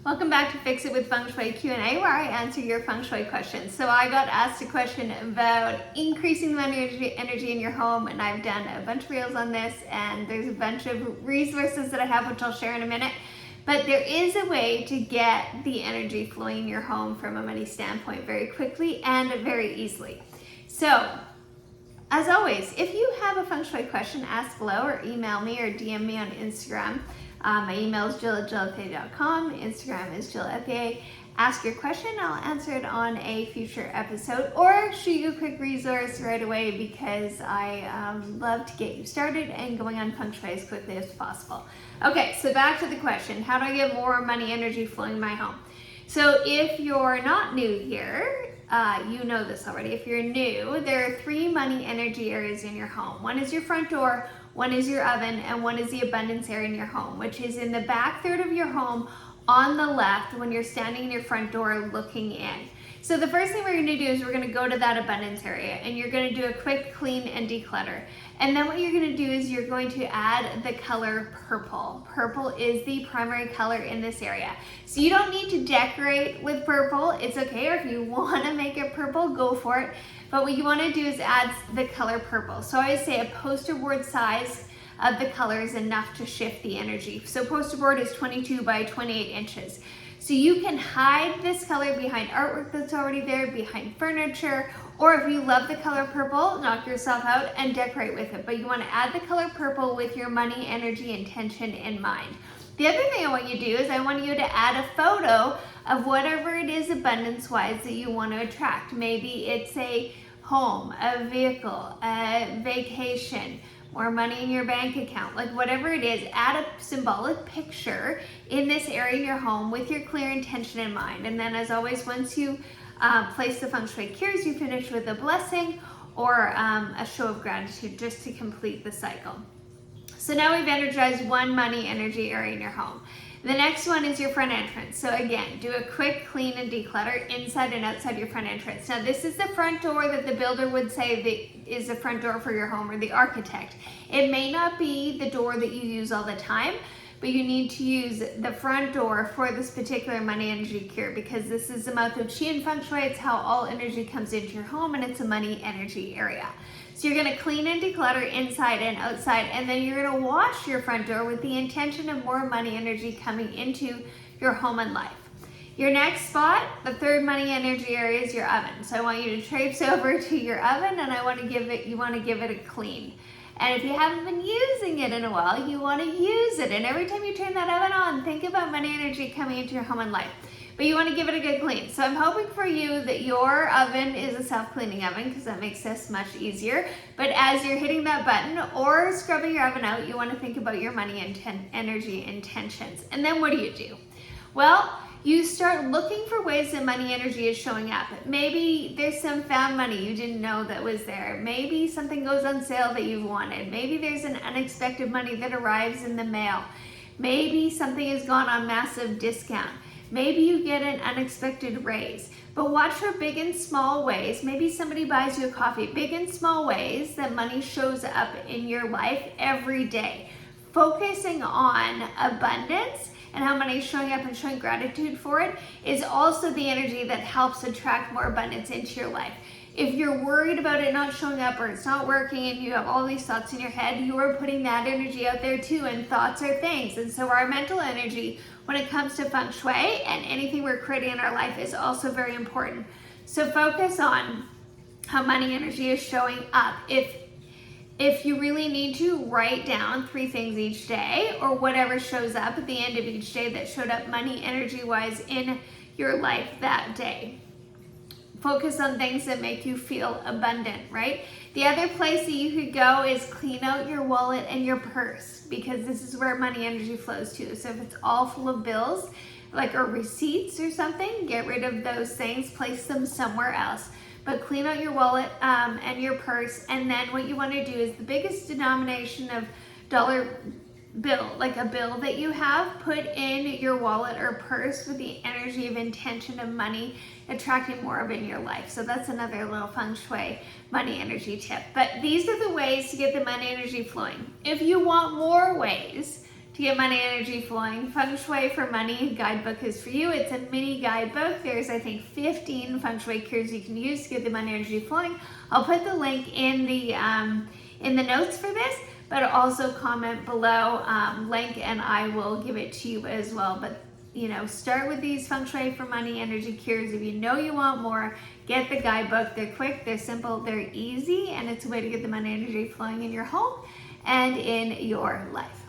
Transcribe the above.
Welcome back to Fix It with Feng Shui Q&A, where I answer your Feng Shui questions. So I got asked a question about increasing the energy in your home, and I've done a bunch of reels on this, and there's a bunch of resources that I have, which I'll share in a minute. But there is a way to get the energy flowing in your home from a money standpoint very quickly and very easily. So, as always, if you have a Feng Shui question, ask below or email me or DM me on Instagram. My email is jill@jillfa.com. Instagram is jillfa. Ask your question, I'll answer it on a future episode, or shoot you a quick resource right away because I love to get you started and going on Feng Shui as quickly as possible. Okay, so back to the question, how do I get more money energy flowing in my home? So if you're not new here, you know this already. If you're new, there are 3 money energy areas in your home. One is your front door, one is your oven, and one is the abundance area in your home, which is in the back third of your home on the left when you're standing in your front door looking in. So the first thing we're going to do is we're going to go to that abundance area, and you're going to do a quick clean and declutter. And then what you're going to do is you're going to add the color purple. Purple is the primary color in this area. So you don't need to decorate with purple. It's okay, or if you want to make it purple, go for it. But what you want to do is add the color purple. So I always say a poster board size of the color is enough to shift the energy. So poster board is 22 by 28 inches. So you can hide this color behind artwork that's already there, behind furniture, or if you love the color purple, knock yourself out and decorate with it. But you want to add the color purple with your money, energy, intention in mind. The other thing I want you to do is I want you to add a photo of whatever it is abundance-wise that you want to attract. Maybe it's a home, a vehicle, a vacation, more money in your bank account, like whatever it is, add a symbolic picture in this area in your home with your clear intention in mind. And then as always, once you place the Feng Shui cures, you finish with a blessing or a show of gratitude just to complete the cycle. So now we've energized one money energy area in your home. The next one is your front entrance. So again, do a quick clean and declutter inside and outside your front entrance. Now this is the front door that the builder would say that is the front door for your home, or the architect. It may not be the door that you use all the time, but you need to use the front door for this particular money energy cure, because this is the mouth of Qi and Feng Shui. It's how all energy comes into your home, and it's a money energy area. So you're going to clean and declutter inside and outside, and then you're going to wash your front door with the intention of more money energy coming into your home and life. Your next spot, the third money energy area, is your oven. So I want you to traipse over to your oven, and you want to give it a clean. And if you haven't been using it in a while, you want to use it. And every time you turn that oven on, think about money energy coming into your home and life. But you want to give it a good clean. So I'm hoping for you that your oven is a self-cleaning oven, because that makes this much easier. But as you're hitting that button or scrubbing your oven out, you want to think about your money and energy intentions. And then what do? Well, you start looking for ways that money energy is showing up. Maybe there's some found money you didn't know that was there. Maybe something goes on sale that you wanted. Maybe there's an unexpected money that arrives in the mail. Maybe something has gone on massive discount. Maybe you get an unexpected raise. But watch for big and small ways. Maybe somebody buys you a coffee. Big and small ways that money shows up in your life every day. Focusing on abundance and how money is showing up and showing gratitude for it is also the energy that helps attract more abundance into your life. If you're worried about it not showing up, or it's not working, and you have all these thoughts in your head, you are putting that energy out there too, and thoughts are things. And so our mental energy when it comes to Feng Shui and anything we're creating in our life is also very important. So focus on how money energy is showing up. If you really need to, write down 3 things each day, or whatever shows up at the end of each day that showed up money energy wise in your life that day. Focus on things that make you feel abundant, right? The other place that you could go is clean out your wallet and your purse, because this is where money energy flows to. So if it's all full of bills, like or receipts or something, get rid of those things, place them somewhere else. But clean out your wallet and your purse, and then what you want to do is the biggest denomination of dollar bill, like a bill that you have, put in your wallet or purse with the energy of intention of money attracting more of in your life. So that's another little Feng Shui money energy tip. But these are the ways to get the money energy flowing. If you want more ways to get money energy flowing. Feng Shui for Money guidebook is for you. It's a mini guidebook. There's, I think, 15 Feng Shui cures you can use to get the money energy flowing. I'll put the link in the notes for this, but also comment below link and I will give it to you as well. But you know, start with these Feng Shui for Money energy cures. If you know you want more, get the guidebook. They're quick, they're simple, they're easy, and it's a way to get the money energy flowing in your home and in your life.